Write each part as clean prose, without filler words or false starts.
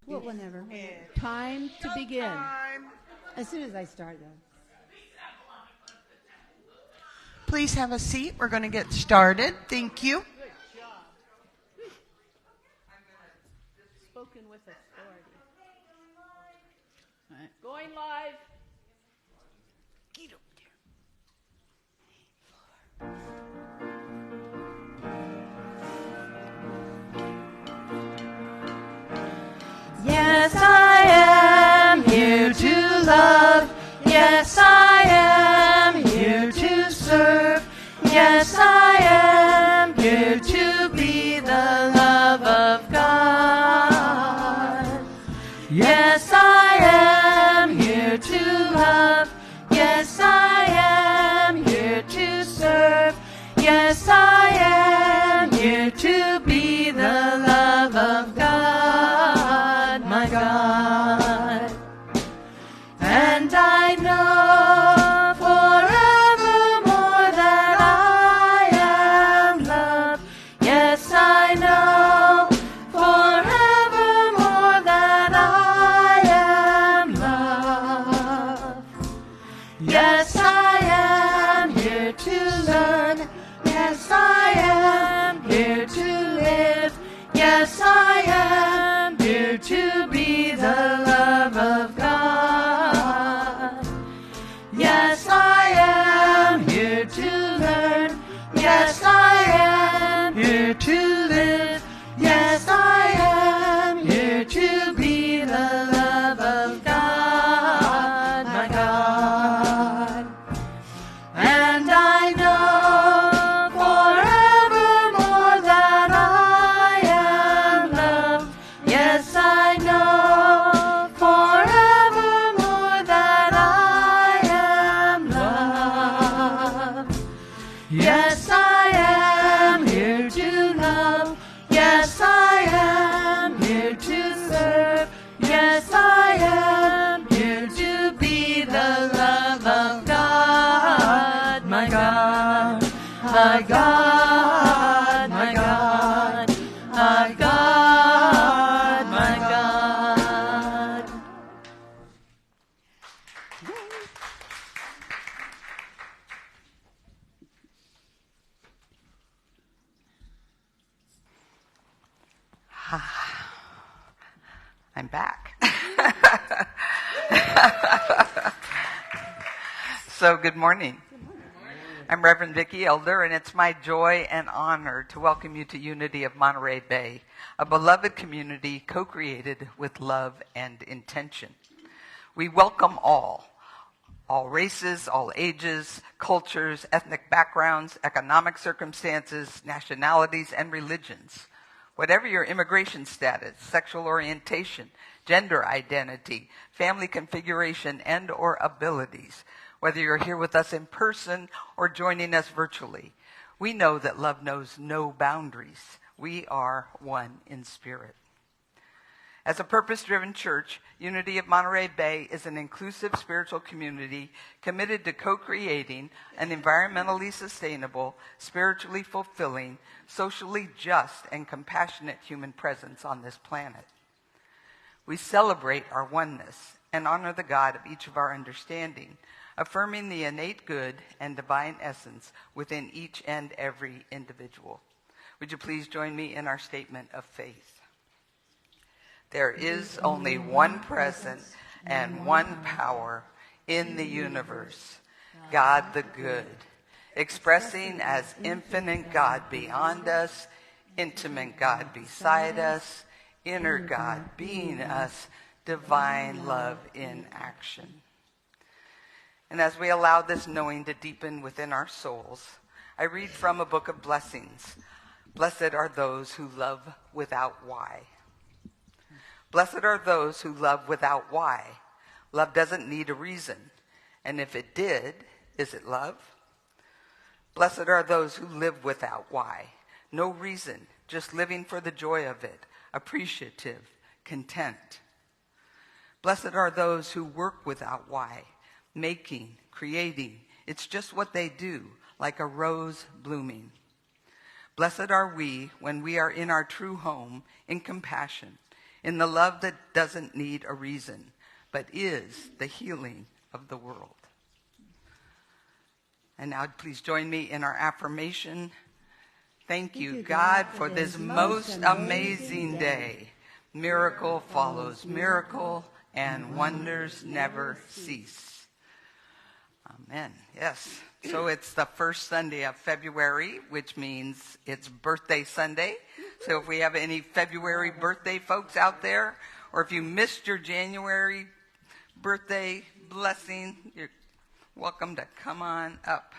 Well, whenever. Time to begin. As soon as I start, though. Please have a seat. We're going to get started. Thank you. Good job. Spoken with authority. All right. Going live. Get up there. Yes, I am here to love. Yes, I am here to serve. Yes, I am here to be the love of God. Yes, I am here to love. Yes, I am here to serve. Yes, I am here to be the love of God, my God. And I know forevermore that I am loved. Yes, I know forevermore that I am loved. Yes, I am here to learn. Yes, I am here to live. Yes, I am here to be the love of God. Yes, I am here to learn. Yes, I am here to live. Yes, I am here to be the love of God, my God. And I know forevermore that I am loved. Yes, I know forevermore that I am loved. Yes, I am here to love. Yes, I am here to serve. Yes, I am here to be the love of God, my God, my God, my God, my God, my God. I'm back. So, good morning. I'm Reverend Vicky, Elder, and it's my joy and honor to welcome you to Unity of Monterey Bay, a beloved community co-created with love and intention. We welcome all races, all ages, cultures, ethnic backgrounds, economic circumstances, nationalities, and religions. Whatever your immigration status, sexual orientation, gender identity, family configuration, and or abilities, whether you're here with us in person or joining us virtually, we know that love knows no boundaries. We are one in spirit. As a purpose-driven church, Unity of Monterey Bay is an inclusive spiritual community committed to co-creating an environmentally sustainable, spiritually fulfilling, socially just, and compassionate human presence on this planet. We celebrate our oneness and honor the God of each of our understanding, affirming the innate good and divine essence within each and every individual. Would you please join me in our statement of faith? There is only one presence and one power in the universe, God the good, expressing as infinite God beyond us, intimate God beside us, inner God being us, divine love in action. And as we allow this knowing to deepen within our souls, I read from a book of blessings. Blessed are those who love without why. Blessed are those who love without why. Love doesn't need a reason. And if it did, is it love? Blessed are those who live without why. No reason, just living for the joy of it, appreciative, content. Blessed are those who work without why, making, creating. It's just what they do, like a rose blooming. Blessed are we when we are in our true home, in compassion, in the love that doesn't need a reason, but is the healing of the world. And now please join me in our affirmation. Thank you, God, for this most amazing day. Miracle follows miracle, and wonders never cease. Amen. Yes. So it's the first Sunday of February, which means it's birthday Sunday. So if we have any February birthday folks out there, or if you missed your January birthday blessing, you're welcome to come on up.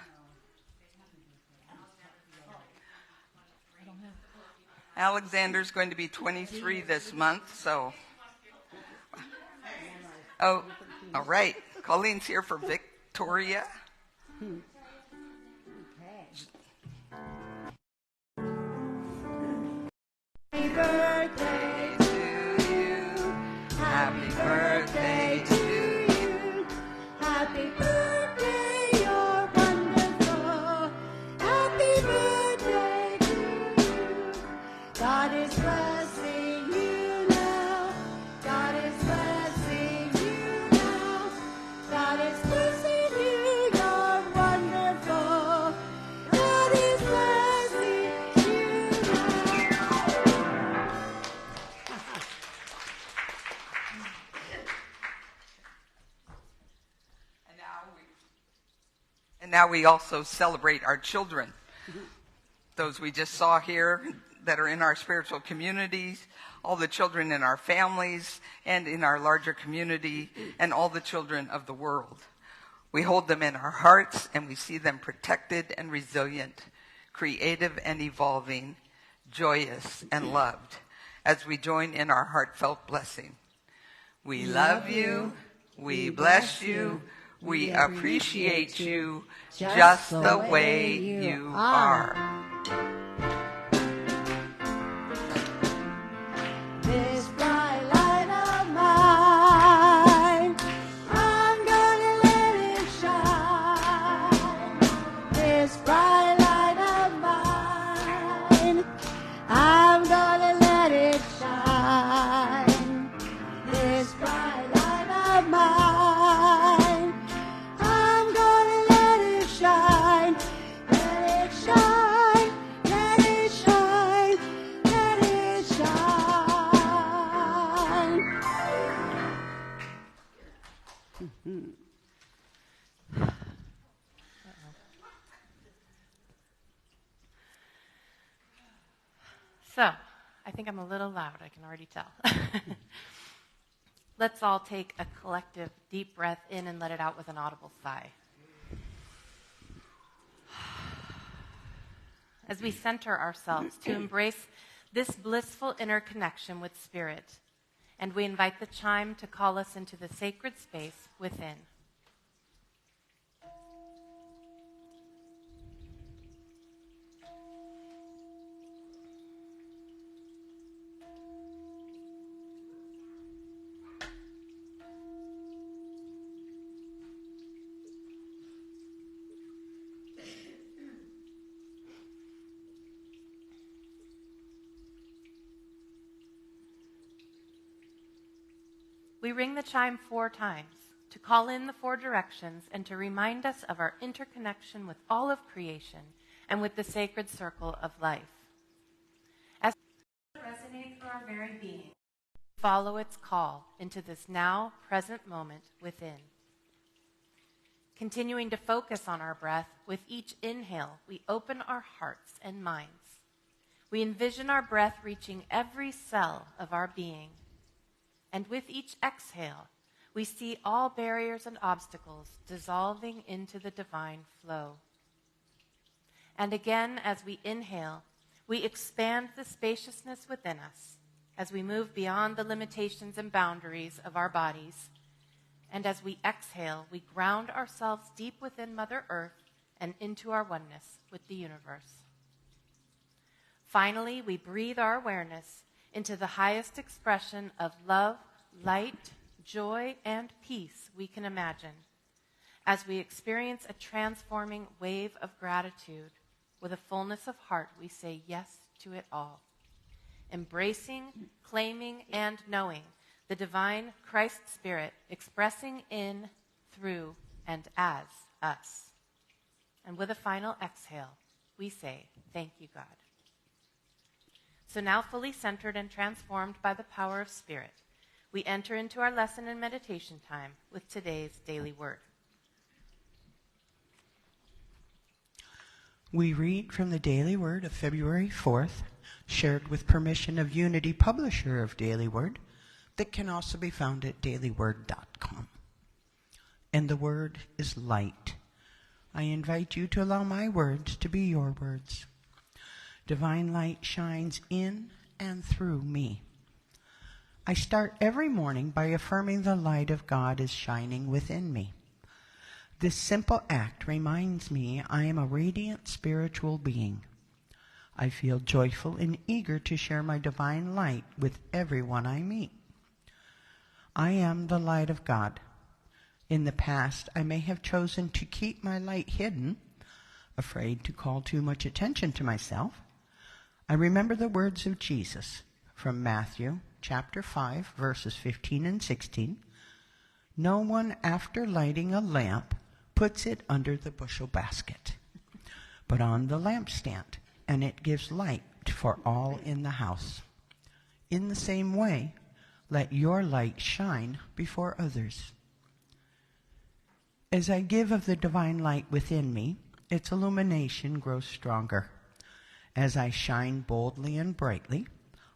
Alexander's going to be 23 this month, so. Oh, all right. Colleen's here for Victoria. Happy birthday to you. Happy birthday to you. Happy birthday, you're wonderful. Happy birthday to you. God is blessing you now. God is blessing you now. God is blessing you, you're wonderful. God is blessing you now. And now we also celebrate our children. Those we just saw here that are in our spiritual communities, all the children in our families and in our larger community, and all the children of the world. We hold them in our hearts, and we see them protected and resilient, creative and evolving, joyous and loved, as we join in our heartfelt blessing. We love you, we bless you, we appreciate you just the way you are. This bright light of mine, I'm gonna let it shine. This bright light of mine, I'm gonna let it shine. This bright light of mine, I'm gonna let it shine. Let it shine, let it shine, let it shine. So, I think I'm a little loud, I can already tell. Let's all take a collective deep breath in and let it out with an audible sigh. As we center ourselves to embrace this blissful interconnection with Spirit, and we invite the chime to call us into the sacred space within. We ring the chime 4 times to call in the 4 directions and to remind us of our interconnection with all of creation and with the sacred circle of life. As it resonates through our very being, follow its call into this now present moment within. Continuing to focus on our breath, with each inhale, we open our hearts and minds. We envision our breath reaching every cell of our being. And with each exhale, we see all barriers and obstacles dissolving into the divine flow. And again, as we inhale, we expand the spaciousness within us as we move beyond the limitations and boundaries of our bodies. And as we exhale, we ground ourselves deep within Mother Earth and into our oneness with the universe. Finally, we breathe our awareness into the highest expression of love, light, joy, and peace we can imagine, as we experience a transforming wave of gratitude. With a fullness of heart, we say yes to it all. embracing, claiming, and knowing the divine Christ Spirit expressing in, through, and as us. And with a final exhale, we say, thank you, God. So now fully centered and transformed by the power of Spirit, we enter into our lesson and meditation time with today's daily word. We read from the Daily Word of February 4th, shared with permission of Unity, publisher of Daily Word, that can also be found at dailyword.com. And the word is light. I invite you to allow my words to be your words. Divine light shines in and through me. I start every morning by affirming the light of God is shining within me. This simple act reminds me I am a radiant spiritual being. I feel joyful and eager to share my divine light with everyone I meet. I am the light of God. In the past, I may have chosen to keep my light hidden, afraid to call too much attention to myself. I remember the words of Jesus from Matthew chapter 5, verses 15 and 16. No one, after lighting a lamp, puts it under the bushel basket, but on the lampstand, and it gives light for all in the house. In the same way, let your light shine before others. As I give of the divine light within me, its illumination grows stronger. As I shine boldly and brightly,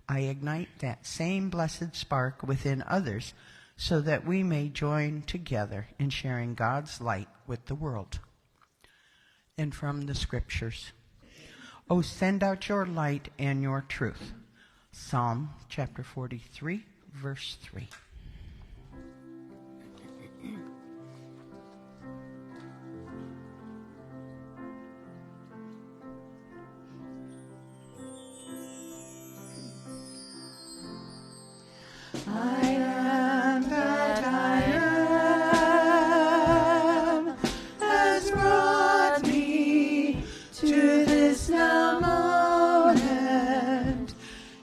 I ignite that same blessed spark within others so that we may join together in sharing God's light with the world. And from the scriptures, oh, send out your light and your truth. Psalm chapter 43, verse 3. I am that I am has brought me to this now moment.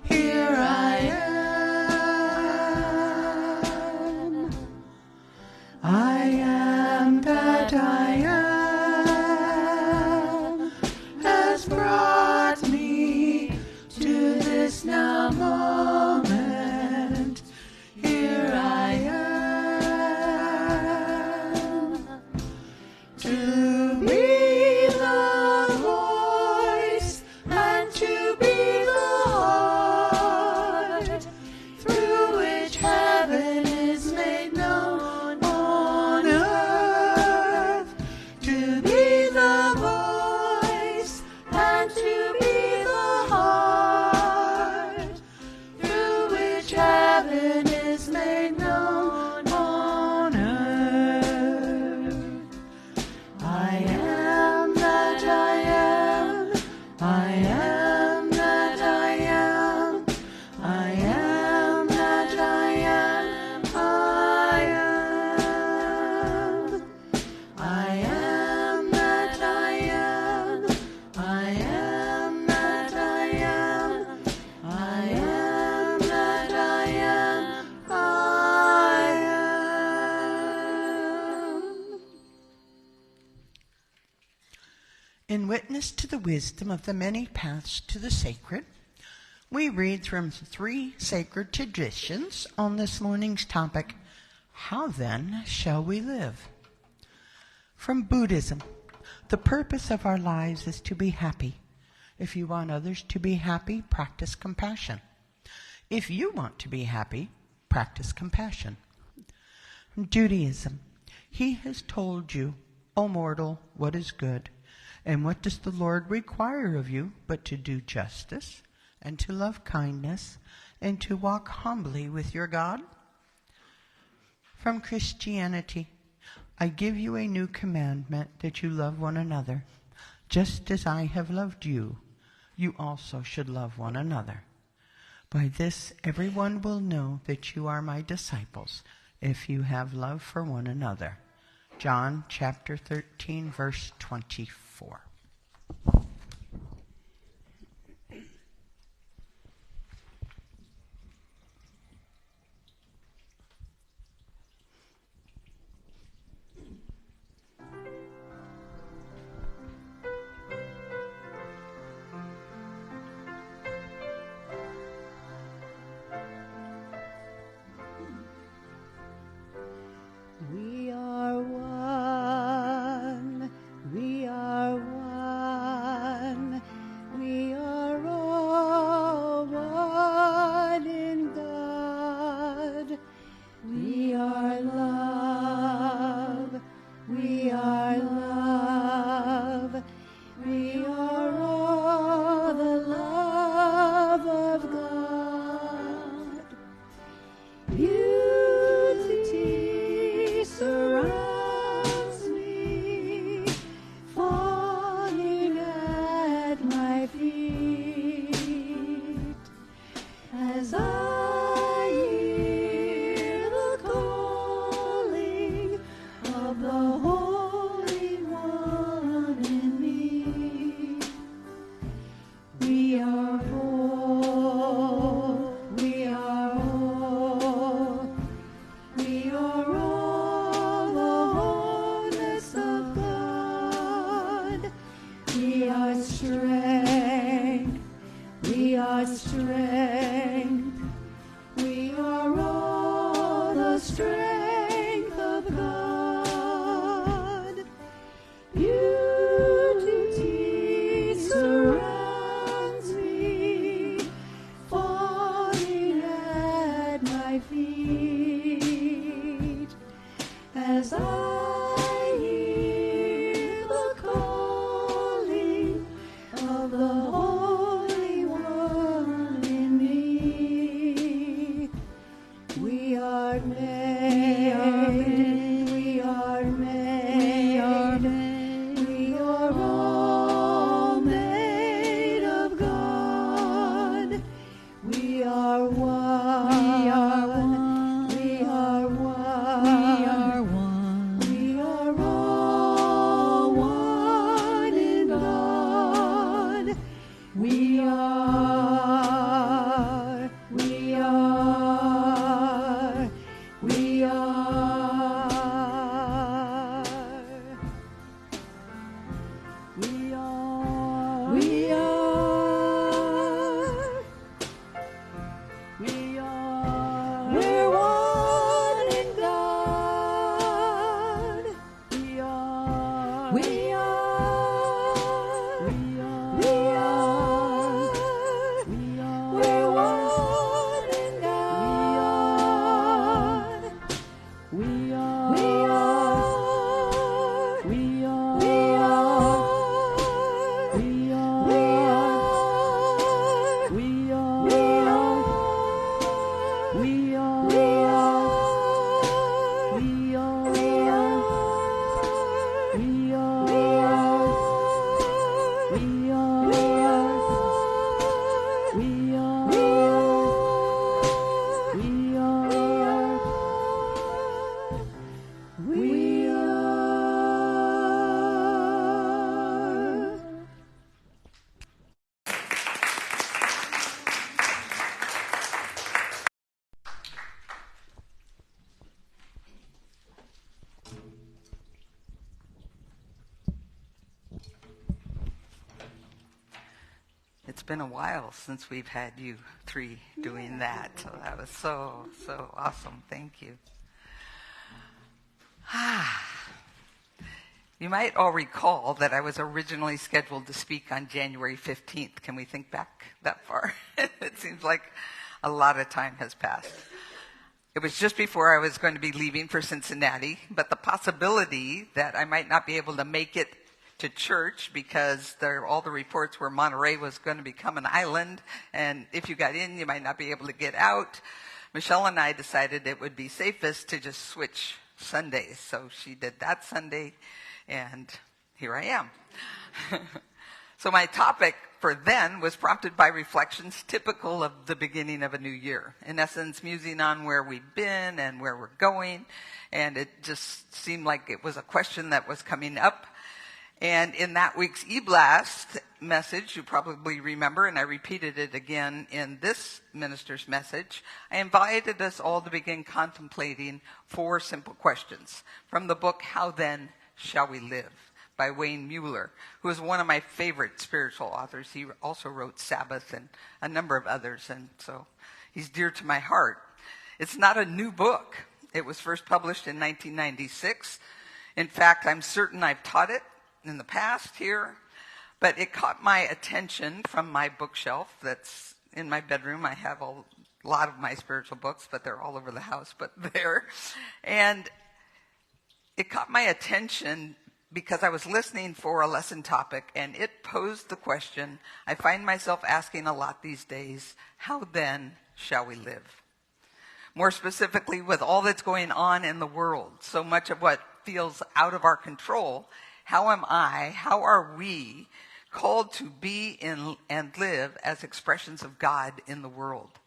Here I am. I am that I am has brought me to this now moment. Here I am to be the voice and to be the heart through which heaven is made known on earth. To be the voice and to be the heart through which heaven is made known on earth. I am that I am. I am that I am. I am that I am. I am. I am that I am. I am that I am. I am that I am. I am. In witness to the wisdom of the many paths to the sacred, we read from 3 sacred traditions on this morning's topic, How then shall we live? From Buddhism, the purpose of our lives is to be happy. If you want others to be happy, practice compassion. If you want to be happy, practice compassion. From Judaism, He has told you, O mortal, what is good, and what does the Lord require of you but to do justice, and to love kindness, and to walk humbly with your God? From Christianity, I give you a new commandment, that you love one another. Just as I have loved you, you also should love one another. By this everyone will know that you are my disciples, if you have love for one another. John chapter 13, verse 24. strength of God. Beauty surrounds me, falling at my feet, as I hear the calling of the Holy One in me. We are made, we are made, we are all made of God. We are one, we are one, we are one, we are one, we are all one in God. We are, we are, we are, we are, we are, we are, we're one in God. We are, we are, we are, we are, we are, we're one in God. We are, we are, we are, we are, we are, we are, we are, we are, we are, we are, we are, we are, we are, we are, we are. It's been a while since we've had you three doing that. So that was so awesome. Thank you. You might all recall that I was originally scheduled to speak on January 15th. Can we think back that far? It seems like a lot of time has passed. It was just before I was going to be leaving for Cincinnati, but the possibility that I might not be able to make it to church because all the reports were Monterey was going to become an island, and if you got in, you might not be able to get out. Michelle and I decided it would be safest to just switch Sundays, so she did that Sunday, and here I am. So my topic for then was prompted by reflections typical of the beginning of a new year. In essence, musing on where we've been and where we're going, and it just seemed like it was a question that was coming up. And in that week's e-blast message, you probably remember, and I repeated it again in this minister's message, I invited us all to begin contemplating 4 simple questions from the book, How Then Shall We Live? By Wayne Mueller, who is one of my favorite spiritual authors. He also wrote Sabbath and a number of others, and so he's dear to my heart. It's not a new book. It was first published in 1996. In fact, I'm certain I've taught it in the past here, but it caught my attention from my bookshelf that's in my bedroom. I have a lot of my spiritual books, but they're all over the house, but there. And it caught my attention because I was listening for a lesson topic, and it posed the question I find myself asking a lot these days: how then shall we live? More specifically, with all that's going on in the world, so much of what feels out of our control, how are we called to be in and live as expressions of God in the world?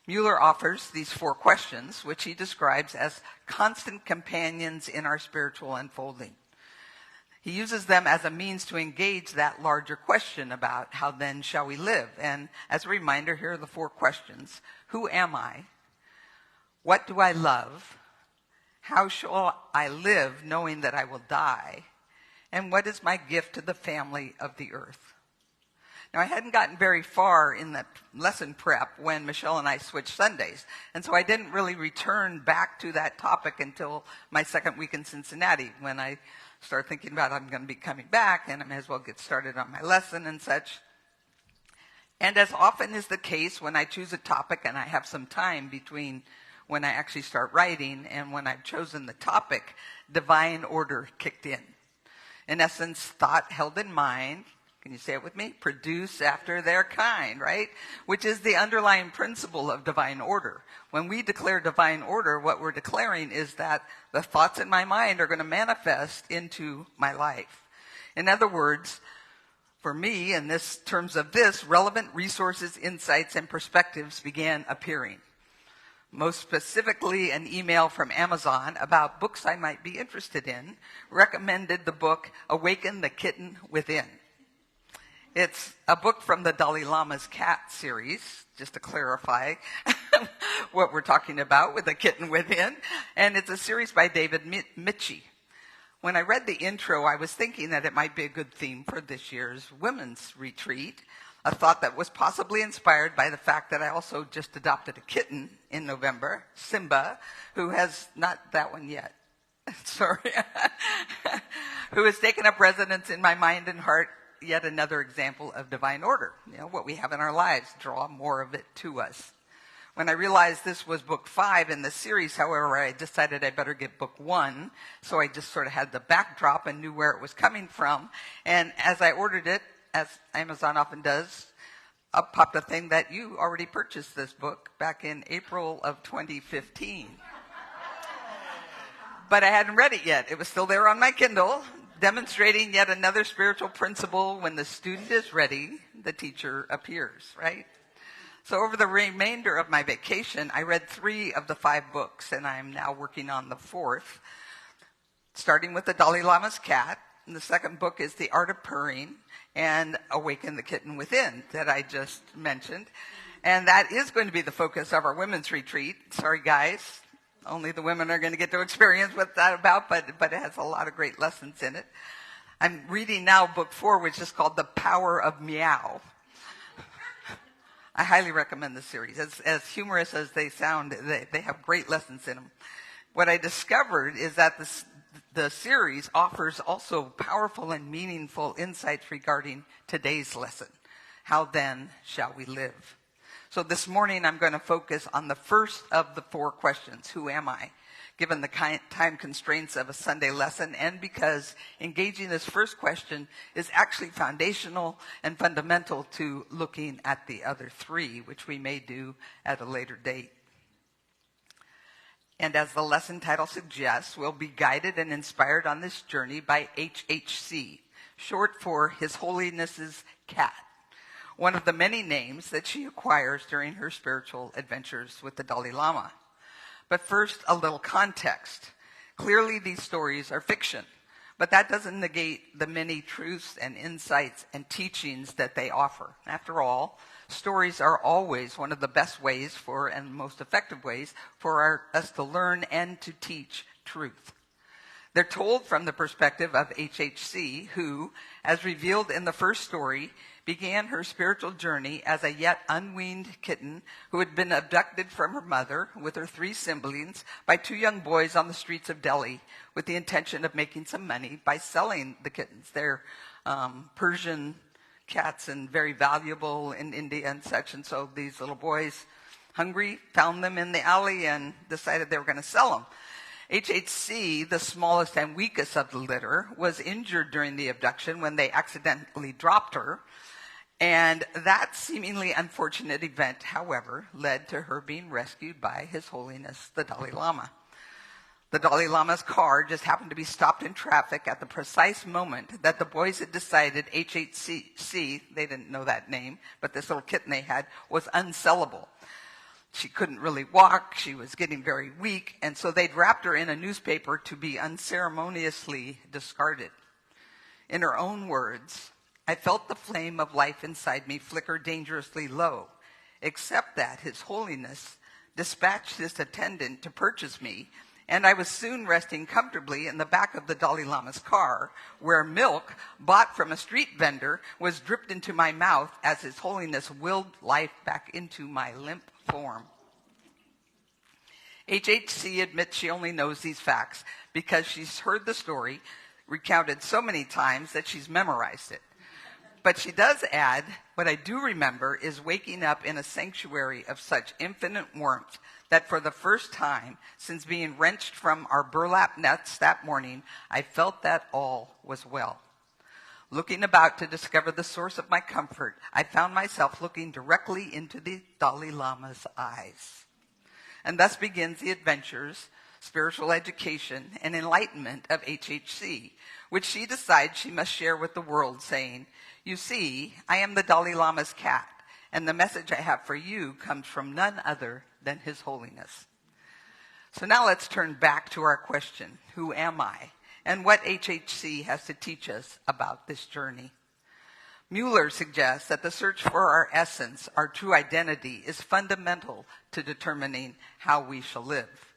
Mueller offers these 4 questions, which he describes as constant companions in our spiritual unfolding. He uses them as a means to engage that larger question about how then shall we live. And as a reminder, here are the 4 questions. Who am I? What do I love? How shall I live knowing that I will die? And what is my gift to the family of the earth? Now, I hadn't gotten very far in the lesson prep when Michelle and I switched Sundays, and so I didn't really return back to that topic until my second week in Cincinnati, when I started thinking about I'm going to be coming back, and I may as well get started on my lesson and such. And as often is the case, when I choose a topic and I have some time between when I actually start writing and when I've chosen the topic, divine order kicked in. In essence, thought held in mind, can you say it with me? Produce after their kind, right? Which is the underlying principle of divine order. When we declare divine order, what we're declaring is that the thoughts in my mind are going to manifest into my life. In other words, for me, in this terms of this, relevant resources, insights, and perspectives began appearing. Most specifically, an email from Amazon about books I might be interested in recommended the book Awaken the Kitten Within. It's a book from the Dalai Lama's Cat series, just to clarify what we're talking about with the kitten within. And it's a series by David Mitchie. When I read the intro, I was thinking that it might be a good theme for this year's women's retreat, a thought that was possibly inspired by the fact that I also just adopted a kitten in November, Simba, who has, not that one yet, sorry, who has taken up residence in my mind and heart. Yet another example of divine order. You know, what we have in our lives, draw more of it to us. When I realized this was book 5 in the series, however, I decided I better get book 1. So I just sort of had the backdrop and knew where it was coming from. And as I ordered it, as Amazon often does, up popped a thing that you already purchased this book back in April of 2015. But I hadn't read it yet. It was still there on my Kindle, demonstrating yet another spiritual principle: when the student is ready, the teacher appears, right? So over the remainder of my vacation, I read 3 of the 5 books, and I'm now working on the 4th, starting with the Dalai Lama's Cat. And the second book is The Art of Purring and Awaken the Kitten Within that I just mentioned. And that is going to be the focus of our women's retreat. Sorry, guys. Only the women are going to get to experience what that's about, but it has a lot of great lessons in it. I'm reading now book 4, which is called The Power of Meow. I highly recommend this series. As humorous as they sound, they have great lessons in them. What I discovered is that the series offers also powerful and meaningful insights regarding today's lesson. How then shall we live? So this morning, I'm going to focus on the first of the 4 questions. Who am I? Given the time constraints of a Sunday lesson, and because engaging this first question is actually foundational and fundamental to looking at the other 3, which we may do at a later date. And as the lesson title suggests, we'll be guided and inspired on this journey by HHC, short for His Holyness's Cat, one of the many names that she acquires during her spiritual adventures with the Dalai Lama. But first, a little context. Clearly, these stories are fiction, but that doesn't negate the many truths and insights and teachings that they offer. After all, stories are always one of the best ways and most effective ways for us to learn and to teach truth. They're told from the perspective of HHC, who, as revealed in the first story, began her spiritual journey as a yet unweaned kitten who had been abducted from her mother with her 3 siblings by 2 young boys on the streets of Delhi with the intention of making some money by selling the kittens. They're Persian cats and very valuable in India and such. And so these little boys, hungry, found them in the alley and decided they were going to sell them. HHC, the smallest and weakest of the litter, was injured during the abduction when they accidentally dropped her. And that seemingly unfortunate event, however, led to her being rescued by His Holiness the Dalai Lama. The Dalai Lama's car just happened to be stopped in traffic at the precise moment that the boys had decided HHC, they didn't know that name, but this little kitten they had, was unsellable. She couldn't really walk, she was getting very weak, and so they'd wrapped her in a newspaper to be unceremoniously discarded. In her own words, I felt the flame of life inside me flicker dangerously low, except that His Holiness dispatched his attendant to purchase me And I was soon resting comfortably in the back of the Dalai Lama's car, where milk bought from a street vendor was dripped into my mouth as His Holiness willed life back into my limp form. HHC admits she only knows these facts because she's heard the story recounted so many times that she's memorized it. But she does add, what I do remember is waking up in a sanctuary of such infinite warmth that for the first time since being wrenched from our burlap nets that morning, I felt that all was well. Looking about to discover the source of my comfort, I found myself looking directly into the Dalai Lama's eyes. And thus begins the adventures, spiritual education, and enlightenment of HHC, which she decides she must share with the world, saying, "You see, I am the Dalai Lama's cat, and the message I have for you comes from none other than His Holiness." So now let's turn back to our question, who am I? And what HHC has to teach us about this journey. Mueller suggests that the search for our essence, our true identity, is fundamental to determining how we shall live.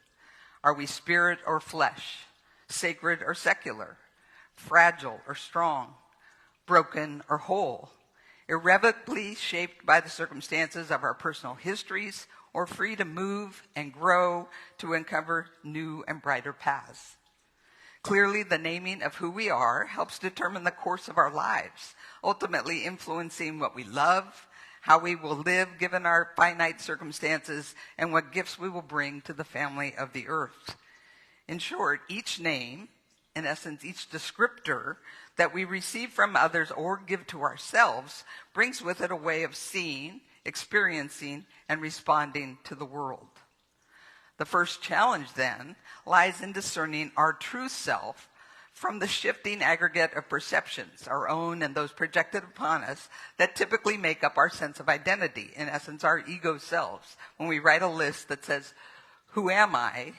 Are we spirit or flesh, sacred or secular, fragile or strong, broken or whole, irrevocably shaped by the circumstances of our personal histories, or free to move and grow to uncover new and brighter paths? Clearly, the naming of who we are helps determine the course of our lives, ultimately influencing what we love, how we will live given our finite circumstances, and what gifts we will bring to the family of the earth. In short, each name, in essence, each descriptor that we receive from others or give to ourselves brings with it a way of seeing, experiencing, and responding to the world. The first challenge, then, lies in discerning our true self from the shifting aggregate of perceptions, our own and those projected upon us, that typically make up our sense of identity, in essence, our ego selves. When we write a list that says, who am I,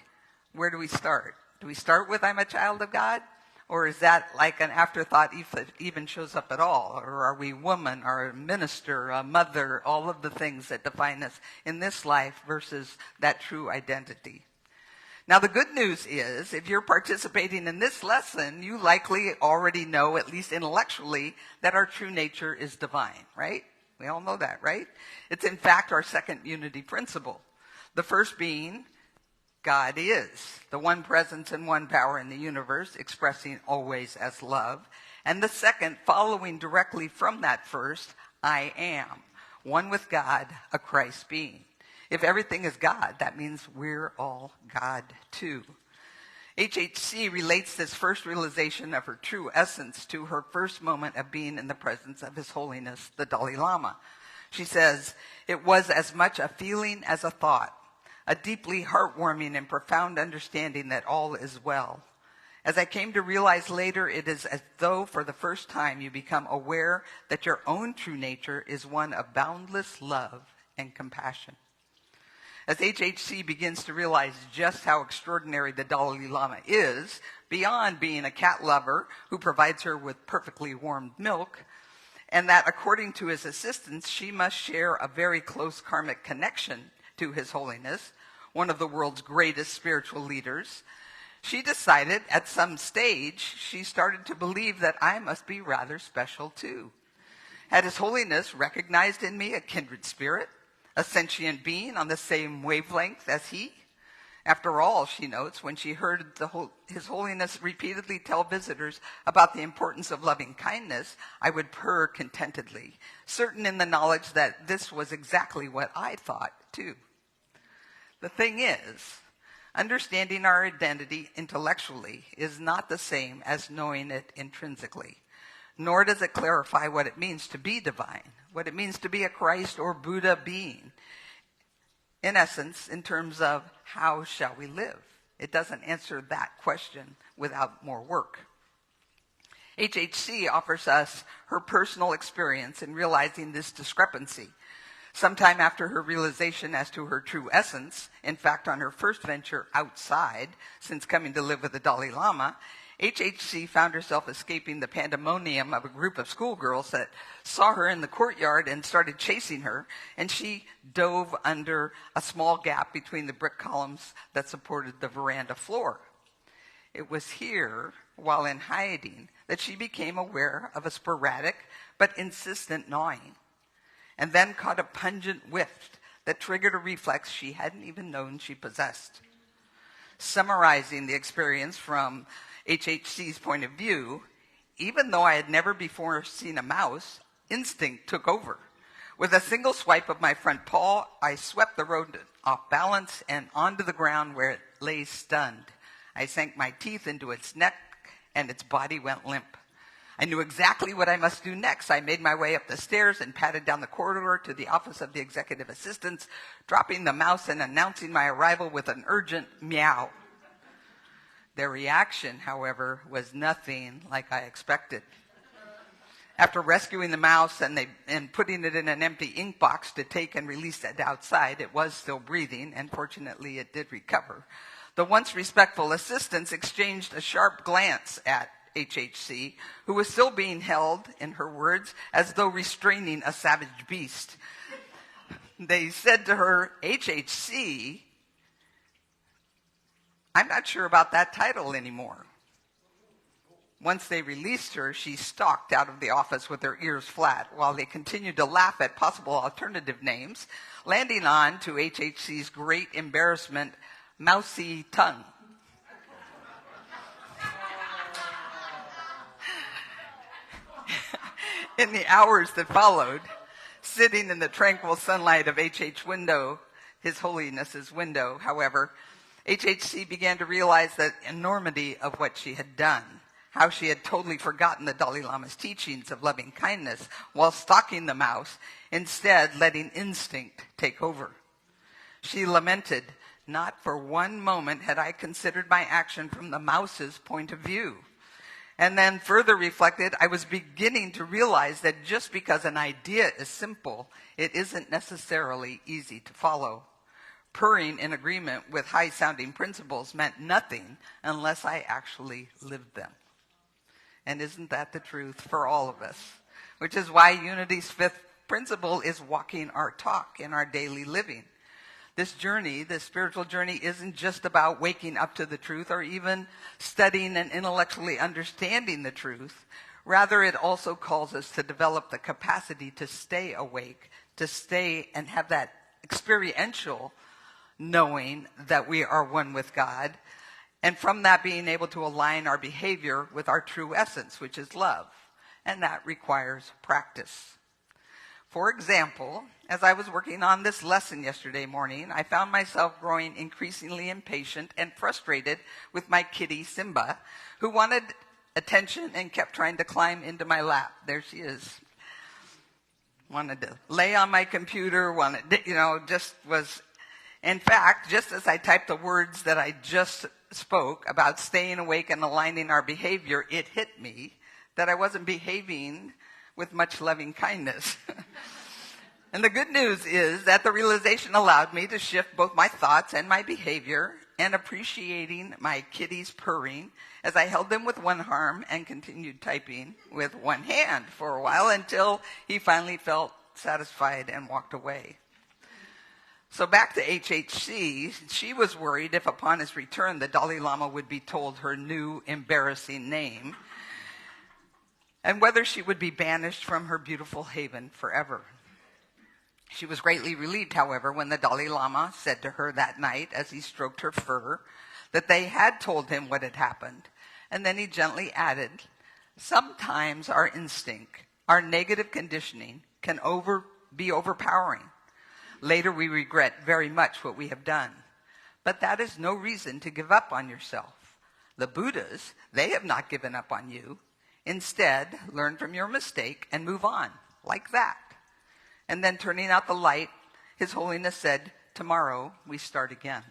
where do we start? Do we start with I'm a child of God? Or is that like an afterthought if it even shows up at all? Or are we woman, or a minister, a mother, all of the things that define us in this life versus that true identity? Now, the good news is, if you're participating in this lesson, you likely already know, at least intellectually, that our true nature is divine, right? We all know that, right? It's in fact our second unity principle. The first being, God is, the one presence and one power in the universe, expressing always as love. And the second, following directly from that first, I am, one with God, a Christ being. If everything is God, that means we're all God too. HHC relates this first realization of her true essence to her first moment of being in the presence of His Holiness, the Dalai Lama. She says, "It was as much a feeling as a thought, a deeply heartwarming and profound understanding that all is well. As I came to realize later, it is as though for the first time you become aware that your own true nature is one of boundless love and compassion." As HHC begins to realize just how extraordinary the Dalai Lama is, beyond being a cat lover who provides her with perfectly warmed milk, and that according to his assistants, she must share a very close karmic connection to His Holiness, one of the world's greatest spiritual leaders, she decided at some stage she started to believe that I must be rather special too. Had His Holiness recognized in me a kindred spirit, a sentient being on the same wavelength as he? After all, she notes, when she heard His Holiness repeatedly tell visitors about the importance of loving kindness, I would purr contentedly, certain in the knowledge that this was exactly what I thought too. The thing is, understanding our identity intellectually is not the same as knowing it intrinsically, nor does it clarify what it means to be divine, what it means to be a Christ or Buddha being. In essence, in terms of how shall we live? It doesn't answer that question without more work. HHC offers us her personal experience in realizing this discrepancy. Sometime after her realization as to her true essence, in fact, on her first venture outside, since coming to live with the Dalai Lama, HHC found herself escaping the pandemonium of a group of schoolgirls that saw her in the courtyard and started chasing her, and she dove under a small gap between the brick columns that supported the veranda floor. It was here, while in hiding, that she became aware of a sporadic but insistent gnawing, and then caught a pungent whiff that triggered a reflex she hadn't even known she possessed. Summarizing the experience from HHC's point of view, even though I had never before seen a mouse, instinct took over. With a single swipe of my front paw, I swept the rodent off balance and onto the ground where it lay stunned. I sank my teeth into its neck, and its body went limp. I knew exactly what I must do next. I made my way up the stairs and padded down the corridor to the office of the executive assistants, dropping the mouse and announcing my arrival with an urgent meow. Their reaction, however, was nothing like I expected. After rescuing the mouse and putting it in an empty ink box to take and release it outside, it was still breathing, and fortunately it did recover. The once respectful assistants exchanged a sharp glance at HHC, who was still being held, in her words, as though restraining a savage beast. They said to her, HHC, I'm not sure about that title anymore. Once they released her, she stalked out of the office with her ears flat while they continued to laugh at possible alternative names, landing on, to HHC's great embarrassment, Mousy Tongue. In the hours that followed, sitting in the tranquil sunlight of His Holyness's window, however, HHC began to realize the enormity of what she had done, how she had totally forgotten the Dalai Lama's teachings of loving kindness while stalking the mouse, instead letting instinct take over. She lamented, not for one moment had I considered my action from the mouse's point of view. And then further reflected, I was beginning to realize that just because an idea is simple, it isn't necessarily easy to follow. Purring in agreement with high-sounding principles meant nothing unless I actually lived them. And isn't that the truth for all of us? Which is why Unity's fifth principle is walking our talk in our daily living. This journey, this spiritual journey, isn't just about waking up to the truth or even studying and intellectually understanding the truth. Rather, it also calls us to develop the capacity to stay awake, to stay and have that experiential knowing that we are one with God, and from that being able to align our behavior with our true essence, which is love. And that requires practice. For example, as I was working on this lesson yesterday morning, I found myself growing increasingly impatient and frustrated with my kitty, Simba, who wanted attention and kept trying to climb into my lap. There she is. Wanted to lay on my computer, just was... In fact, just as I typed the words that I just spoke about staying awake and aligning our behavior, it hit me that I wasn't behaving with much loving kindness. And the good news is that the realization allowed me to shift both my thoughts and my behavior, and appreciating my kitty's purring as I held him with one arm and continued typing with one hand for a while until he finally felt satisfied and walked away. So back to HHC, she was worried if upon his return the Dalai Lama would be told her new embarrassing name and whether she would be banished from her beautiful haven forever. She was greatly relieved, however, when the Dalai Lama said to her that night as he stroked her fur that they had told him what had happened. And then he gently added, sometimes our instinct, our negative conditioning can be overpowering. Later, we regret very much what we have done. But that is no reason to give up on yourself. The Buddhas, they have not given up on you. Instead, learn from your mistake and move on, like that. And then turning out the light, His Holiness said, tomorrow we start again.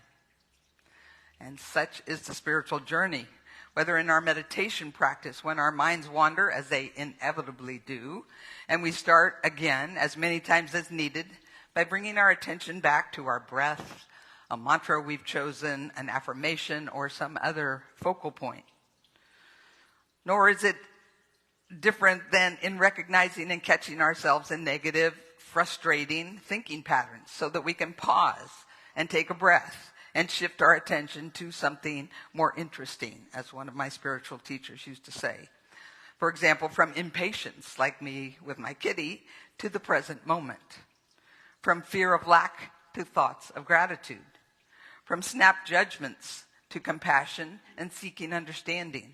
And such is the spiritual journey, whether in our meditation practice when our minds wander, as they inevitably do, and we start again as many times as needed, by bringing our attention back to our breath, a mantra we've chosen, an affirmation, or some other focal point. nor is it different than in recognizing and catching ourselves in negative, frustrating thinking patterns so that we can pause and take a breath and shift our attention to something more interesting, as one of my spiritual teachers used to say. For example, from impatience, like me with my kitty, to the present moment. From fear of lack to thoughts of gratitude. From snap judgments to compassion and seeking understanding.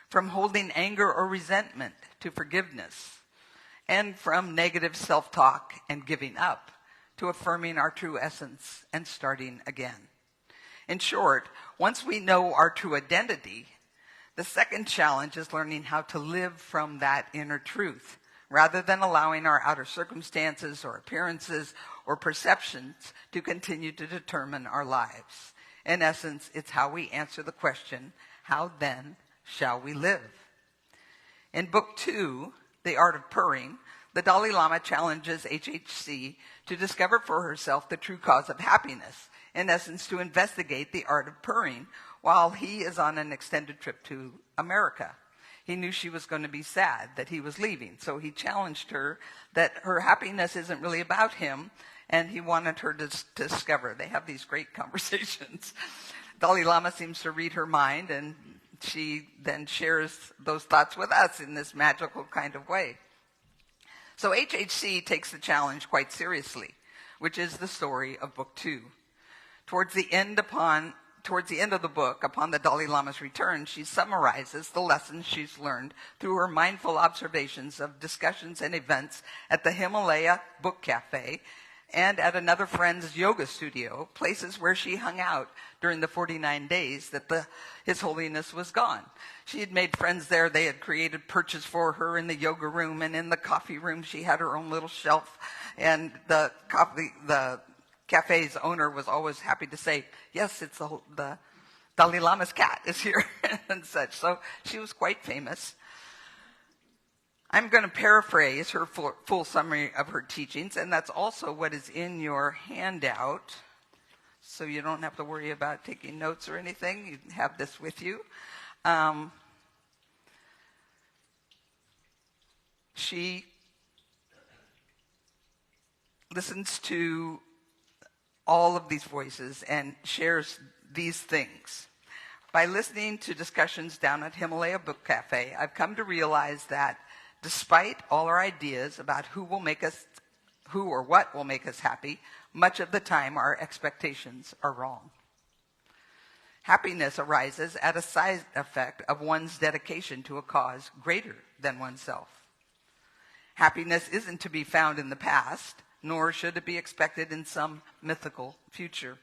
From holding anger or resentment to forgiveness. And from negative self-talk and giving up to affirming our true essence and starting again. In short, once we know our true identity, the second challenge is learning how to live from that inner truth, rather than allowing our outer circumstances or appearances or perceptions to continue to determine our lives. In essence, it's how we answer the question, how then shall we live? In Book 2, The Art of Purring, the Dalai Lama challenges HHC to discover for herself the true cause of happiness, in essence, to investigate the art of purring while he is on an extended trip to America. He knew she was going to be sad that he was leaving, so he challenged her that her happiness isn't really about him, and he wanted her to discover. They have these great conversations. Dalai Lama seems to read her mind, and she then shares those thoughts with us in this magical kind of way. So HHC takes the challenge quite seriously, which is the story of Book 2. Towards the end of the book, upon the Dalai Lama's return, she summarizes the lessons she's learned through her mindful observations of discussions and events at the Himalaya Book Cafe and at another friend's yoga studio, places where she hung out during the 49 days that His Holiness was gone. She had made friends there. They had created perches for her in the yoga room, and in the coffee room she had her own little shelf, and the cafe's owner was always happy to say, yes, it's the Dalai Lama's cat is here and such. So she was quite famous. I'm going to paraphrase her full summary of her teachings, and that's also what is in your handout. So you don't have to worry about taking notes or anything. You have this with you. She listens to all of these voices and shares these things. By listening to discussions down at Himalaya Book Cafe, I've come to realize that despite all our ideas about who or what will make us happy, much of the time our expectations are wrong. Happiness arises as a side effect of one's dedication to a cause greater than oneself. Happiness isn't to be found in the past, nor should it be expected in some mythical future.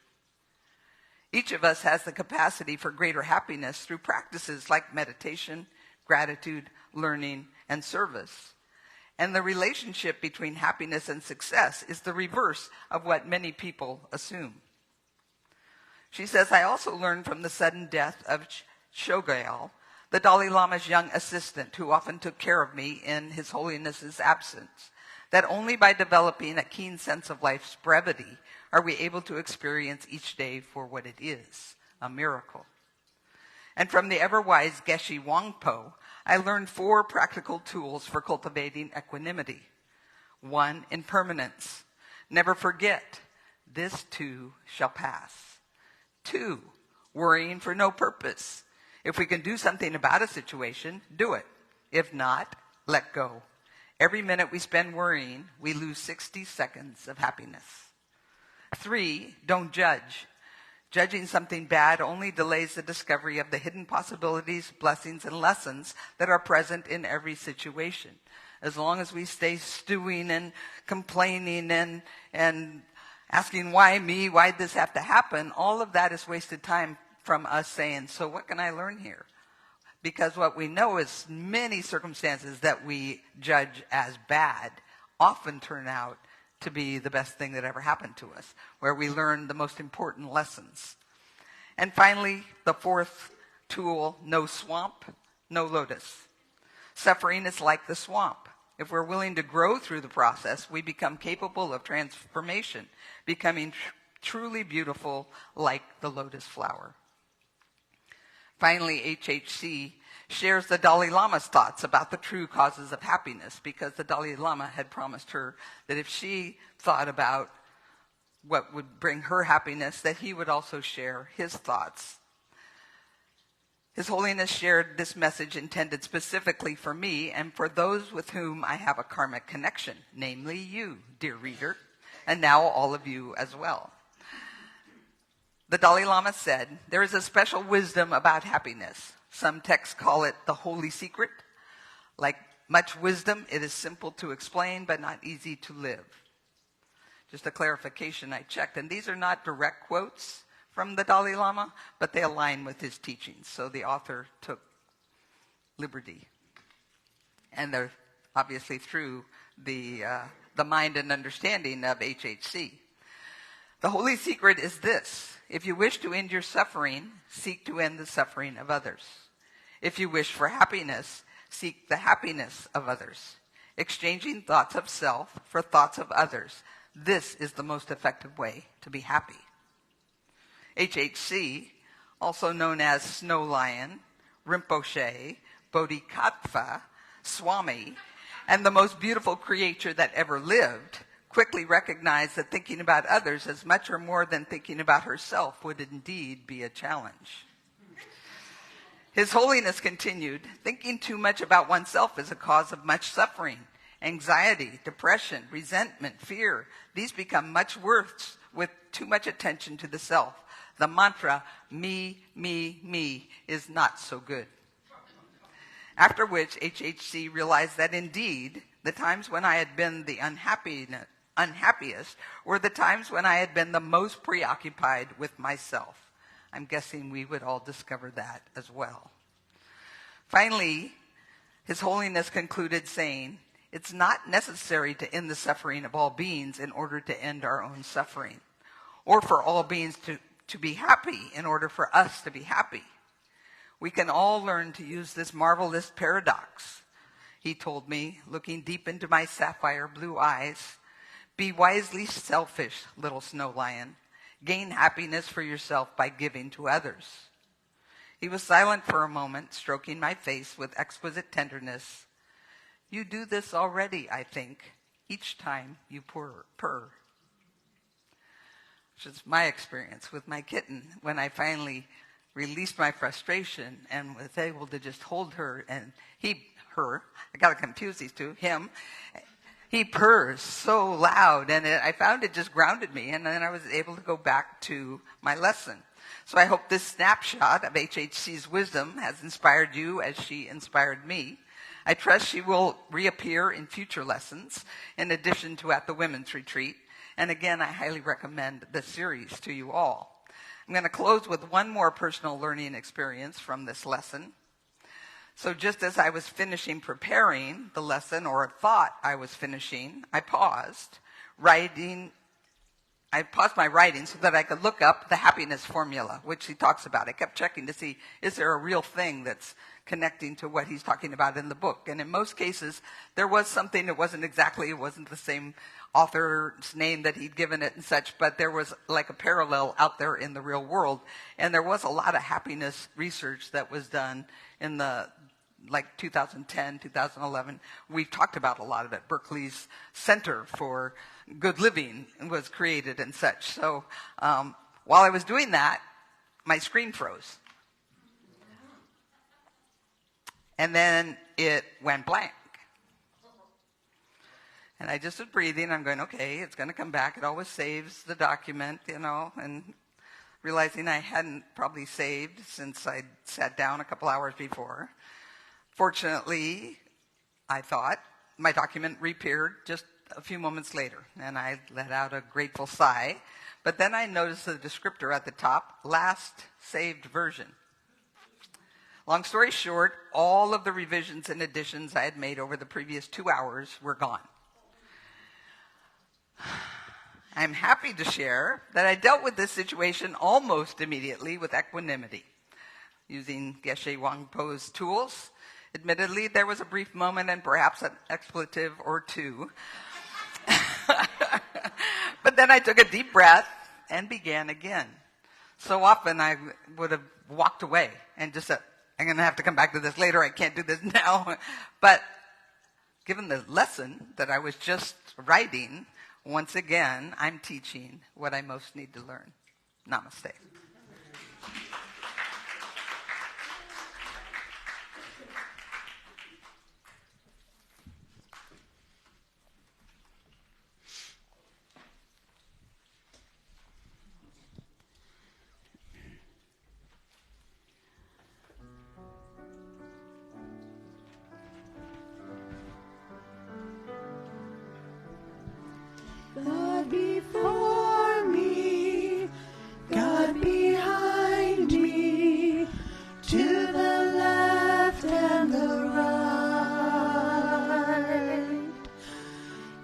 Each of us has the capacity for greater happiness through practices like meditation, gratitude, learning, and service. And the relationship between happiness and success is the reverse of what many people assume. She says, I also learned from the sudden death of Chogyal, the Dalai Lama's young assistant who often took care of me in His Holiness's absence, that only by developing a keen sense of life's brevity are we able to experience each day for what it is, a miracle. And from the ever-wise Geshe Wangpo, I learned 4 practical tools for cultivating equanimity. 1, impermanence. Never forget, this too shall pass. 2, worrying for no purpose. If we can do something about a situation, do it. If not, let go. Every minute we spend worrying, we lose 60 seconds of happiness. 3, don't judge. Judging something bad only delays the discovery of the hidden possibilities, blessings, and lessons that are present in every situation. As long as we stay stewing and complaining and asking, why me, why'd this have to happen, all of that is wasted time from us saying, so what can I learn here? Because what we know is many circumstances that we judge as bad often turn out to be the best thing that ever happened to us, where we learn the most important lessons. And finally, the 4th tool, no swamp, no lotus. Suffering is like the swamp. If we're willing to grow through the process, we become capable of transformation, becoming truly beautiful like the lotus flower. Finally, HHC shares the Dalai Lama's thoughts about the true causes of happiness, because the Dalai Lama had promised her that if she thought about what would bring her happiness, that he would also share his thoughts. His Holiness shared this message intended specifically for me and for those with whom I have a karmic connection, namely you, dear reader, and now all of you as well. The Dalai Lama said, there is a special wisdom about happiness. Some texts call it the holy secret. Like much wisdom, it is simple to explain, but not easy to live. Just a clarification, I checked, and these are not direct quotes from the Dalai Lama, but they align with his teachings. So the author took liberty. And they're obviously through the mind and understanding of HHC. The holy secret is this: if you wish to end your suffering, seek to end the suffering of others. If you wish for happiness, seek the happiness of others. Exchanging thoughts of self for thoughts of others. This is the most effective way to be happy. HHC, also known as Snow Lion, Rinpoche, Bodhisattva, Swami, and the most beautiful creature that ever lived, quickly recognized that thinking about others as much or more than thinking about herself would indeed be a challenge. His Holiness continued, thinking too much about oneself is a cause of much suffering, anxiety, depression, resentment, fear. These become much worse with too much attention to the self. The mantra, me, me, me, is not so good. After which HHC realized that indeed, the times when I had been the unhappiest were the times when I had been the most preoccupied with myself. I'm guessing we would all discover that as well. Finally, His Holiness concluded saying, it's not necessary to end the suffering of all beings in order to end our own suffering, or for all beings to be happy in order for us to be happy. We can all learn to use this marvelous paradox. He told me, looking deep into my sapphire blue eyes, be wisely selfish, little snow lion. Gain happiness for yourself by giving to others. He was silent for a moment, stroking my face with exquisite tenderness. You do this already, I think, each time you purr. Which is my experience with my kitten. When I finally released my frustration and was able to just hold her and her, I got to confuse these two, him. He purrs so loud, and I found it just grounded me, and then I was able to go back to my lesson. So I hope this snapshot of HHC's wisdom has inspired you as she inspired me. I trust she will reappear in future lessons, in addition to at the women's retreat. And again, I highly recommend the series to you all. I'm going to close with one more personal learning experience from this lesson. So just as I was finishing preparing the lesson, or thought I was finishing, I paused my writing so that I could look up the happiness formula, which he talks about. I kept checking to see, is there a real thing that's connecting to what he's talking about in the book? And in most cases, there was something that wasn't the same author's name that he'd given it and such, but there was like a parallel out there in the real world. And there was a lot of happiness research that was done in the 2010, 2011, we've talked about a lot of it. Berkeley's Center for Good Living was created and such. So while I was doing that, my screen froze. And then it went blank. And I just was breathing. I'm going, okay, it's going to come back. It always saves the document, and realizing I hadn't probably saved since I'd sat down a couple hours before. Fortunately, I thought, my document reappeared just a few moments later, and I let out a grateful sigh. But then I noticed the descriptor at the top, last saved version. Long story short, all of the revisions and additions I had made over the previous 2 hours were gone. I'm happy to share that I dealt with this situation almost immediately with equanimity, using Geshe Wangpo's tools. Admittedly, there was a brief moment and perhaps an expletive or two. But then I took a deep breath and began again. So often I would have walked away and just said, I'm going to have to come back to this later. I can't do this now. But given the lesson that I was just writing, once again, I'm teaching what I most need to learn. Namaste. God before me, God behind me, to the left and the right.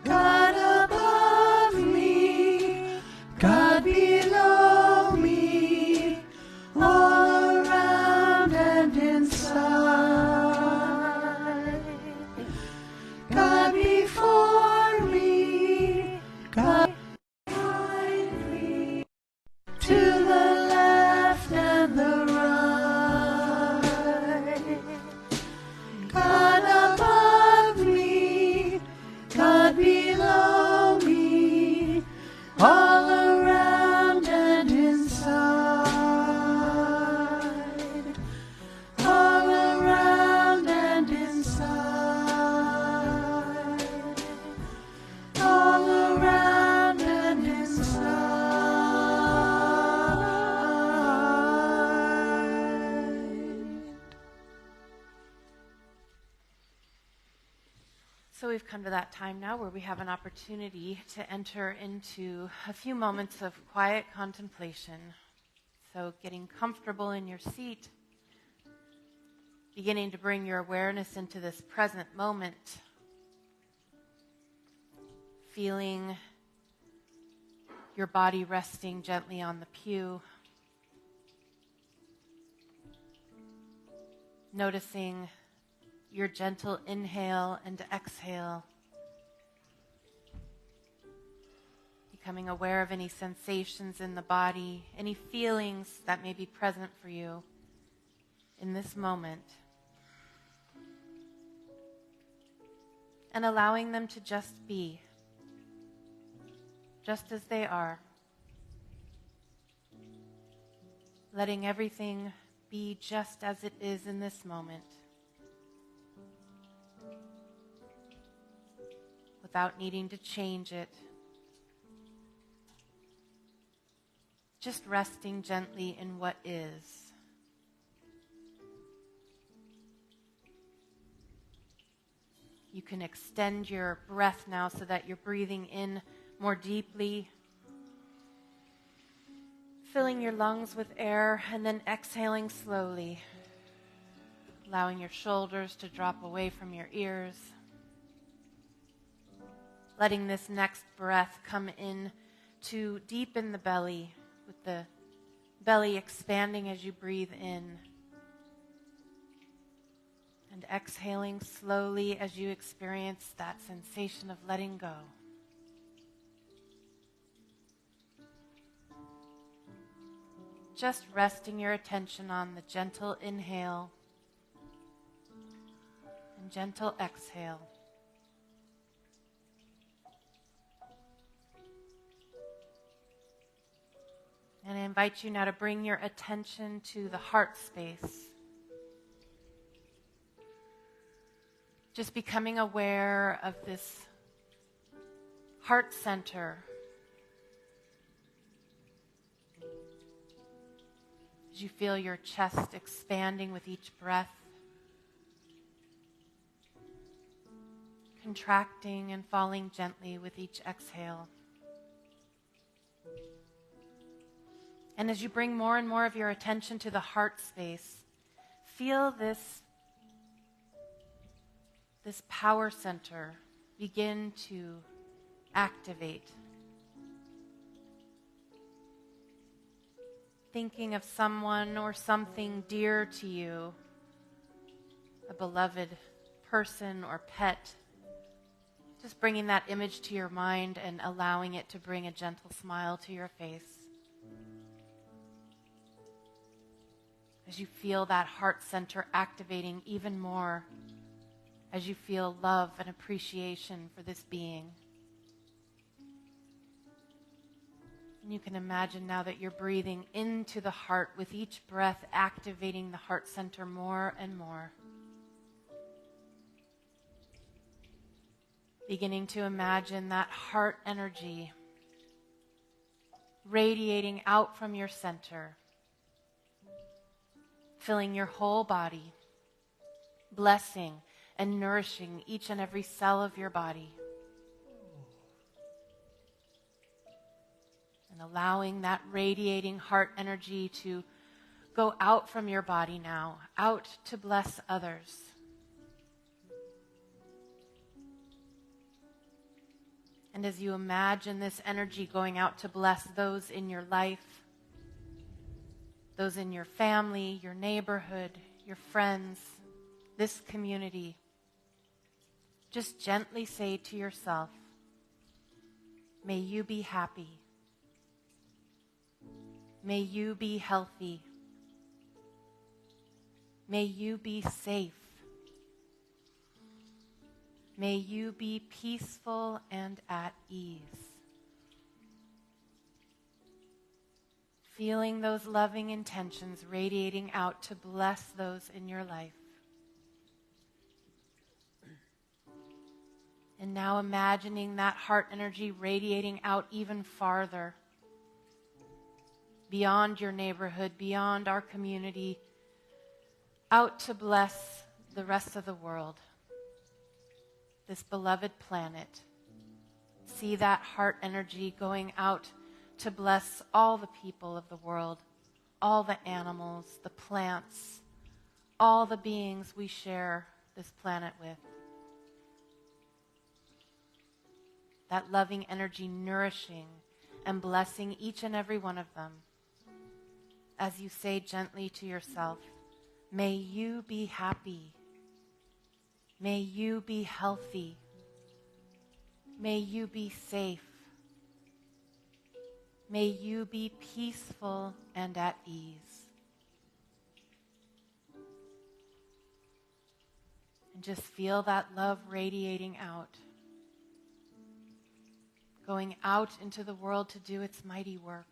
God above me, God below me, all around and inside. God before me, God behind me, to the left and the right. God above me, God below me, all around and inside. All around and inside. All around and inside. So we've come to that time now where we have an opportunity to enter into a few moments of quiet contemplation. So getting comfortable in your seat, beginning to bring your awareness into this present moment, feeling your body resting gently on the pew, noticing your gentle inhale and exhale, becoming aware of any sensations in the body, any feelings that may be present for you in this moment, and allowing them to just be, just as they are, letting everything be just as it is in this moment, without needing to change it. Just resting gently in what is. You can extend your breath now so that you're breathing in more deeply, filling your lungs with air, and then exhaling slowly, allowing your shoulders to drop away from your ears. Letting this next breath come in to deepen the belly, with the belly expanding as you breathe in. And exhaling slowly as you experience that sensation of letting go. Just resting your attention on the gentle inhale and gentle exhale. And I invite you now to bring your attention to the heart space. Just becoming aware of this heart center. As you feel your chest expanding with each breath, contracting and falling gently with each exhale. And as you bring more and more of your attention to the heart space, feel this power center begin to activate. Thinking of someone or something dear to you, a beloved person or pet, just bringing that image to your mind and allowing it to bring a gentle smile to your face. as you feel that heart center activating even more, as you feel love and appreciation for this being. And you can imagine now that you're breathing into the heart with each breath, activating the heart center more and more. Beginning to imagine that heart energy radiating out from your center, filling your whole body, blessing and nourishing each and every cell of your body. And allowing that radiating heart energy to go out from your body now, out to bless others. And as you imagine this energy going out to bless those in your life, those in your family, your neighborhood, your friends, this community, just gently say to yourself, may you be happy. May you be healthy. May you be safe. May you be peaceful and at ease. Feeling those loving intentions radiating out to bless those in your life. And now imagining that heart energy radiating out even farther, beyond your neighborhood, beyond our community, out to bless the rest of the world, this beloved planet. See that heart energy going out to bless all the people of the world, all the animals, the plants, all the beings we share this planet with. That loving energy nourishing and blessing each and every one of them. As you say gently to yourself, may you be happy. May you be healthy. May you be safe. May you be peaceful and at ease. And just feel that love radiating out, going out into the world to do its mighty work.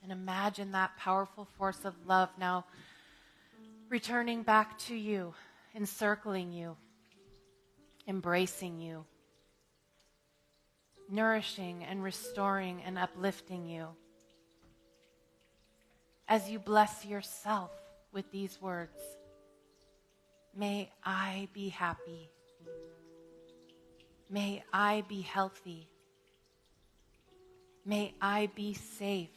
And imagine that powerful force of love now returning back to you, encircling you, embracing you, nourishing and restoring and uplifting you. As you bless yourself with these words, may I be happy. May I be healthy. May I be safe.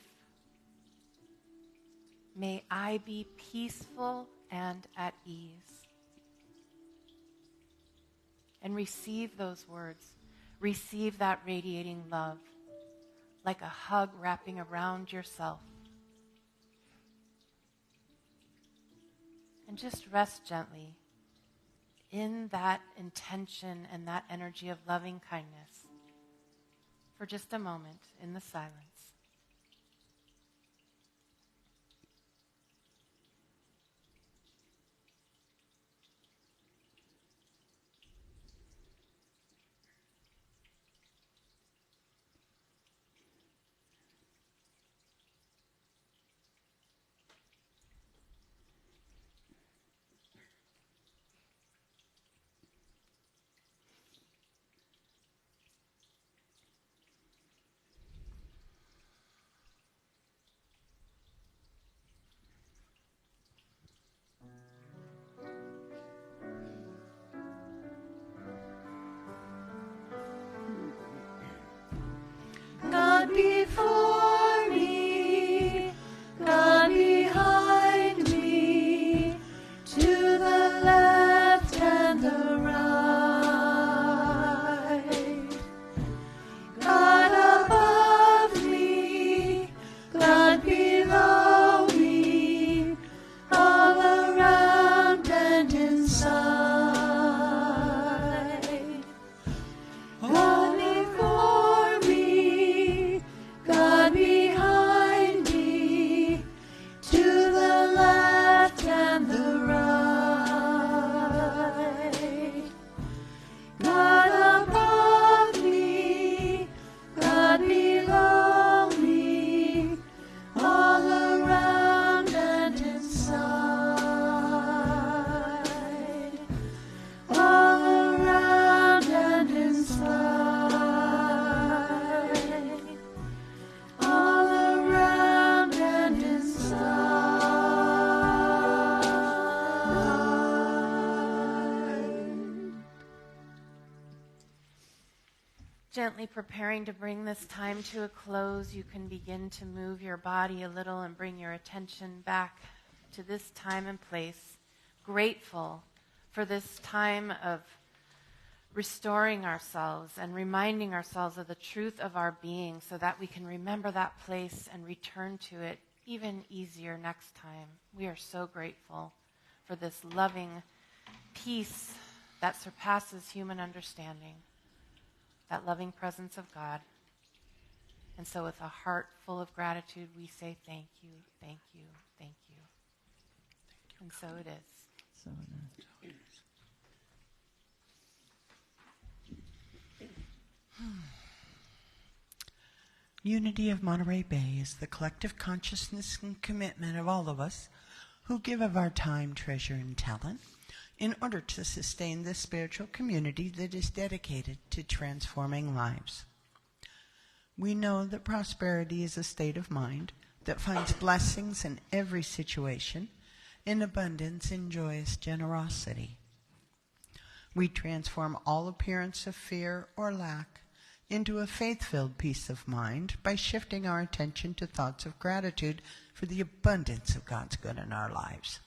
May I be peaceful and at ease. And receive those words. Receive that radiating love like a hug wrapping around yourself. And just rest gently in that intention and that energy of loving kindness for just a moment in the silence. Gently preparing to bring this time to a close, you can begin to move your body a little and bring your attention back to this time and place. Grateful for this time of restoring ourselves and reminding ourselves of the truth of our being so that we can remember that place and return to it even easier next time. We are so grateful for this loving peace that surpasses human understanding, that loving presence of God. And so with a heart full of gratitude, we say thank you, thank you, thank you. And so it is. So Unity of Monterey Bay is the collective consciousness and commitment of all of us who give of our time, treasure, and talent in order to sustain this spiritual community that is dedicated to transforming lives. We know that prosperity is a state of mind that finds blessings in every situation, in abundance and joyous generosity. We transform all appearance of fear or lack into a faith-filled peace of mind by shifting our attention to thoughts of gratitude for the abundance of God's good in our lives.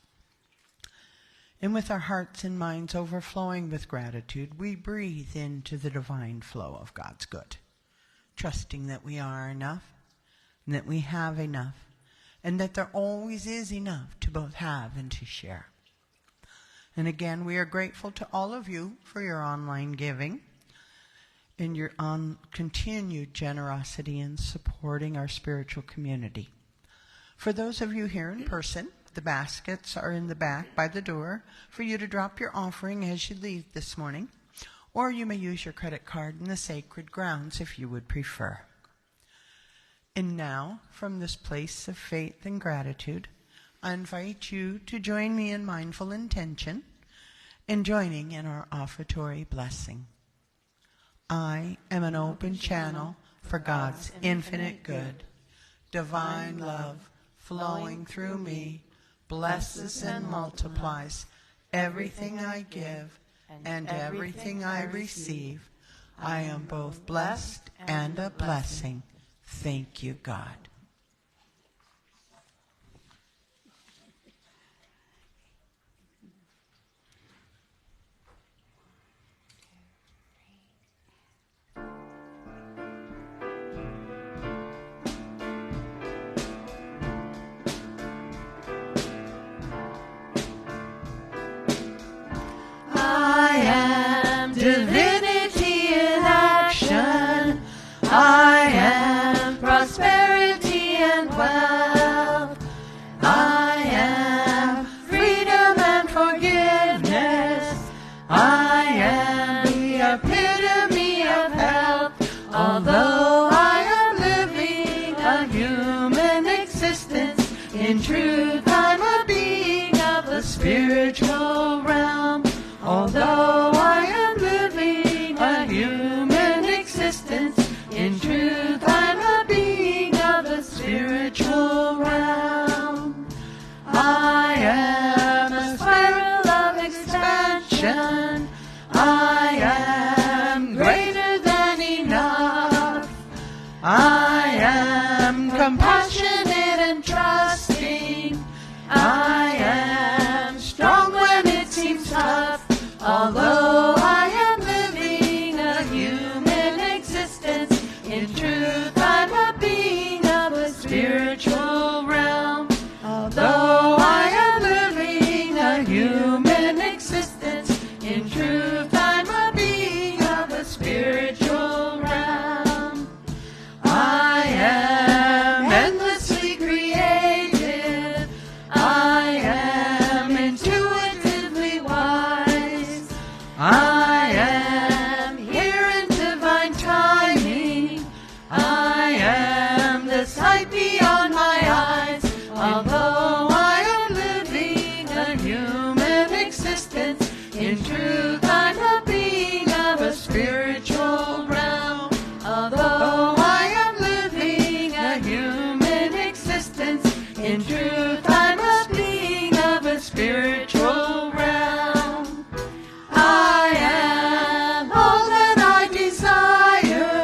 And with our hearts and minds overflowing with gratitude, we breathe into the divine flow of God's good, trusting that we are enough, and that we have enough, and that there always is enough to both have and to share. And again, we are grateful to all of you for your online giving and your continued generosity in supporting our spiritual community. For those of you here in person, the baskets are in the back by the door for you to drop your offering as you leave this morning, or you may use your credit card in the sacred grounds if you would prefer. And now, from this place of faith and gratitude, I invite you to join me in mindful intention and joining in our offertory blessing. I am an open channel for God's infinite good. Divine love flowing through me blesses and multiplies everything I give and everything I receive. I am both blessed and a blessing. Thank you, God. I am divinity in action. I am prosperity and wealth. I am freedom and forgiveness. I am the epitome of health. Although I am living a human existence, in truth I'm a being of the spiritual realm. Although I am living a human existence, in truth I'm a being of the spiritual realm. I am a spiral of expansion. I am greater than enough. I am compassionate and trusting. I am strong when it seems tough. Although I am living a human existence, in truth I'm a being of the spiritual realm. Although I am living a human existence, in truth I'm a being of the spiritual realm. I am endlessly creative. I am intuitively wise. I am here in divine timing. I am the sight beyond my eyes. Although I am living a human existence, in truth I'm a being of a spiritual realm. Although I am living a human existence, in truth I'm a being of a spiritual realm. I am all that I desire.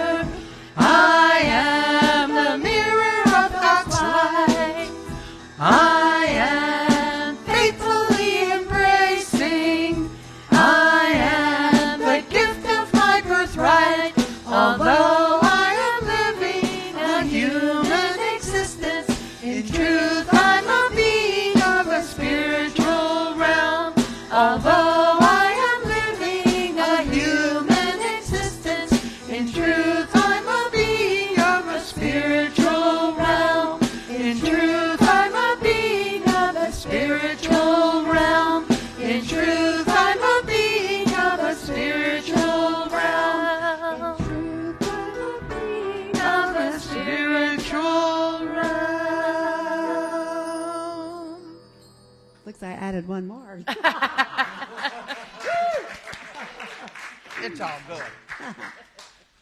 I added one more. It's all good.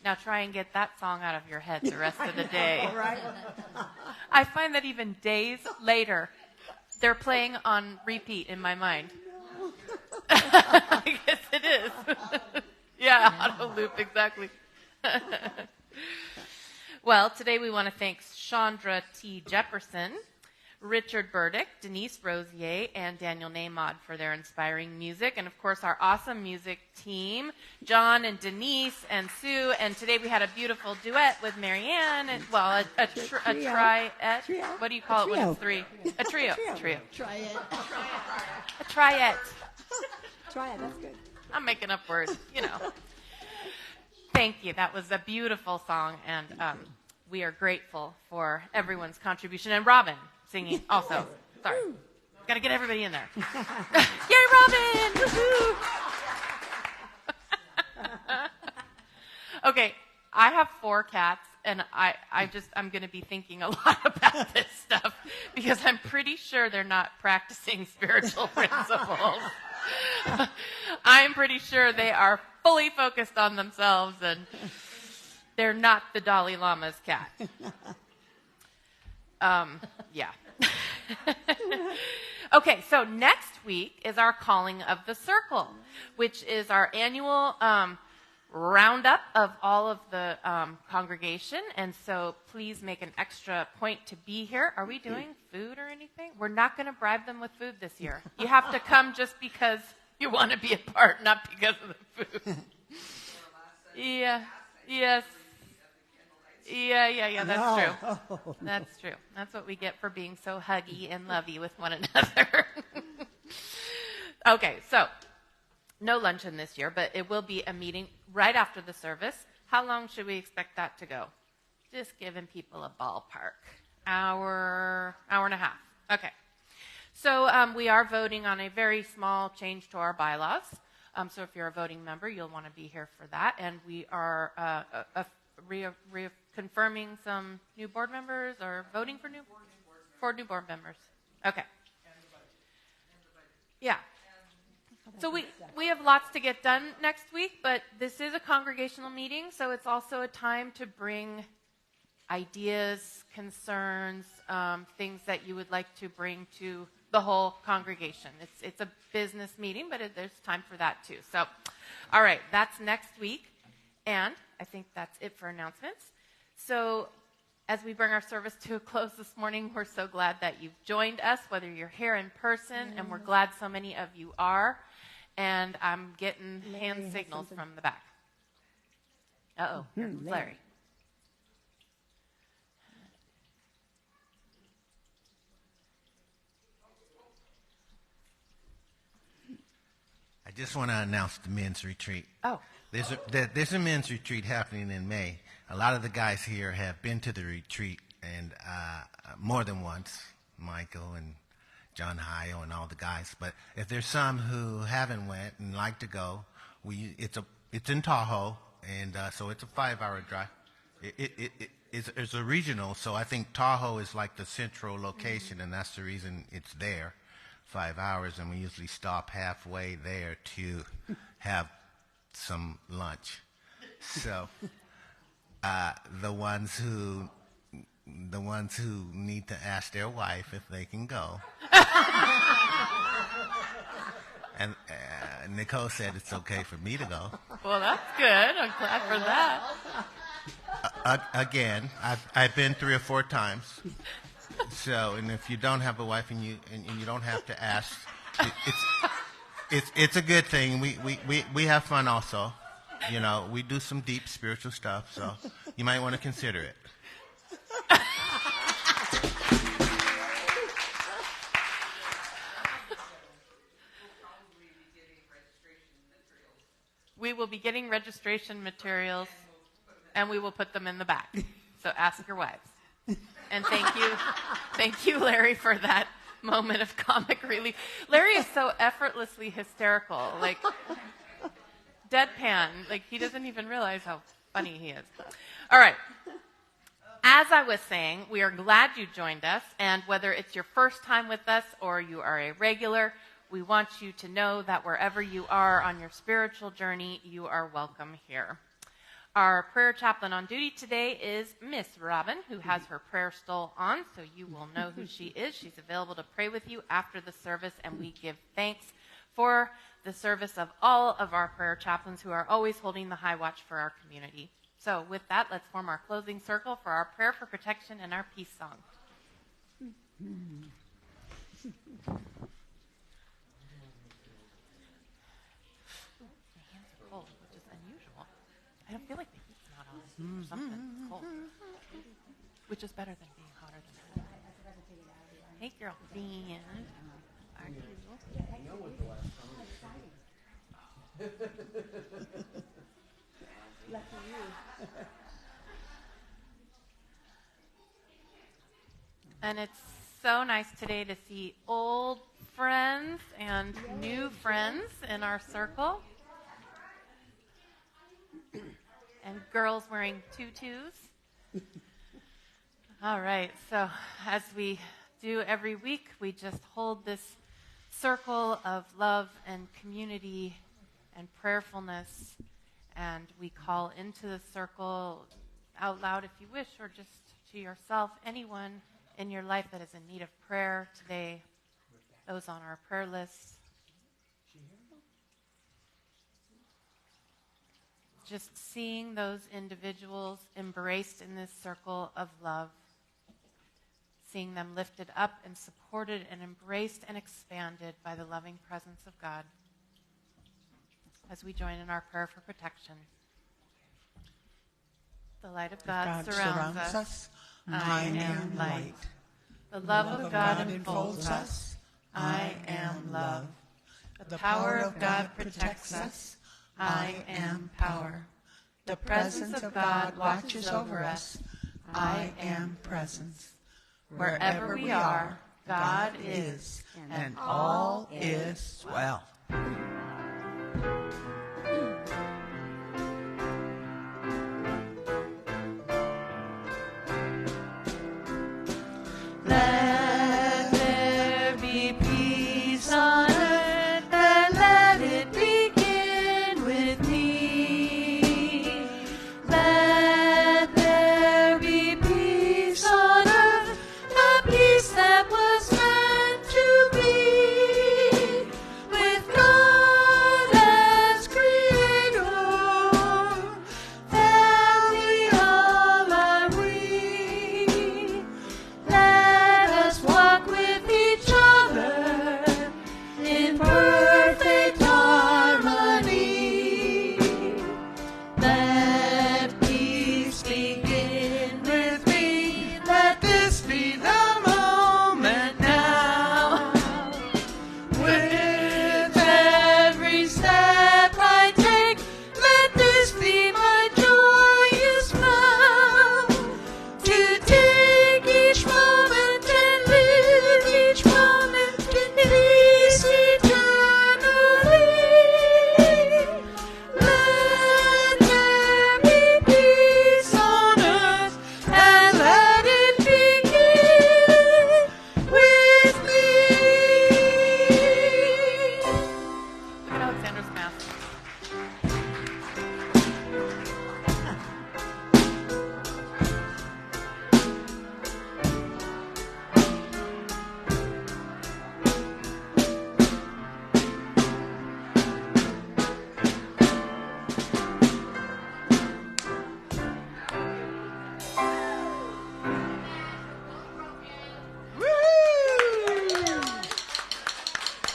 Now try and get that song out of your head the rest of the day. Right? I find that even days later, they're playing on repeat in my mind. I guess it is. Yeah, auto loop, exactly. Well, today we want to thank Chandra T. Jefferson, Richard Burdick, Denise Rosier, and Daniel Namod for their inspiring music. And, of course, our awesome music team, John and Denise and Sue. And today we had a beautiful duet with Marianne. And, well, a triet. Trio. What do you call it when Trio. it's three? A trio. Trio. Try it. A triet. Try it. That's good. I'm making up words, Thank you. That was a beautiful song, and we are grateful for everyone's contribution. And Robin singing also. Sorry. Got to get everybody in there. Yay, Robin! Woohoo! Okay, I have 4 cats, and I'm going to be thinking a lot about this stuff because I'm pretty sure they're not practicing spiritual principles. I'm pretty sure they are fully focused on themselves, and they're not the Dalai Lama's cat. Yeah. Okay, so next week is our Calling of the Circle, which is our annual roundup of all of the congregation. And so please make an extra point to be here. Are we doing food or anything? We're not going to bribe them with food this year. You have to come just because you want to be a part, not because of the food. Yeah. Yes. Yeah, that's true. That's true. That's what we get for being so huggy and lovey with one another. Okay, so no luncheon this year, but it will be a meeting right after the service. How long should we expect that to go? Just giving people a ballpark. Hour and a half. Okay. So we are voting on a very small change to our bylaws. So if you're a voting member, you'll want to be here for that. And we are confirming some new board members or voting for new board members. Okay. Yeah. So we have lots to get done next week, but this is a congregational meeting, so it's also a time to bring ideas, concerns, things that you would like to bring to the whole congregation. It's a business meeting, but there's time for that too. So, all right, that's next week, and I think that's it for announcements. So as we bring our service to a close this morning, we're so glad that you've joined us, whether you're here in person, and we're glad so many of you are. And I'm getting hand signals from the back. Uh-oh, here comes Larry. I just want to announce the men's retreat. Oh. There's a men's retreat happening in May. A lot of the guys here have been to the retreat and more than once, Michael and John Hyo and all the guys. But if there's some who haven't went and like to go, it's in Tahoe, and so it's a 5-hour drive. It's a regional, so I think Tahoe is like the central location, and that's the reason it's there, 5 hours, and we usually stop halfway there to have some lunch. So the ones who need to ask their wife if they can go. And Nicole said it's okay for me to go. Well, that's good. I'm glad for that. Again, I've been 3 or 4 times. So, and if you don't have a wife and you don't have to ask, it's a good thing. We have fun also. You know, we do some deep spiritual stuff, so you might want to consider it. We will be getting registration materials, and we will put them in the back. So ask your wives. And thank you, Larry, for that moment of comic relief. Larry is so effortlessly hysterical, like deadpan, like he doesn't even realize how funny he is. All right. as I was saying, we are glad you joined us, and whether it's your first time with us or you are a regular, we want you to know that wherever you are on your spiritual journey, you are welcome here. Our prayer chaplain on duty today is Miss Robin, who has her prayer stole on, so you will know who she is. She's available to pray with you after the service, and we give thanks for the service of all of our prayer chaplains who are always holding the high watch for our community. So with that, let's form our closing circle for our prayer for protection and our peace song. I don't feel like the heat's not on or something. It's cold. Which is better than being hotter than hot. Hey, girlfriend. Are you? Lucky you. And it's so nice today to see old friends and new friends in our circle. And girls wearing tutus. All right, so as we do every week, we just hold this circle of love and community and prayerfulness, and we call into the circle out loud if you wish, or just to yourself, anyone in your life that is in need of prayer today, those on our prayer list. Just seeing those individuals embraced in this circle of love, seeing them lifted up and supported and embraced and expanded by the loving presence of God as we join in our prayer for protection. The light of God surrounds us. I am light. The love of God enfolds us. I am love. The power of God protects us. I am power. The presence of God watches over us. I am presence. Wherever we are, God is, and all is well.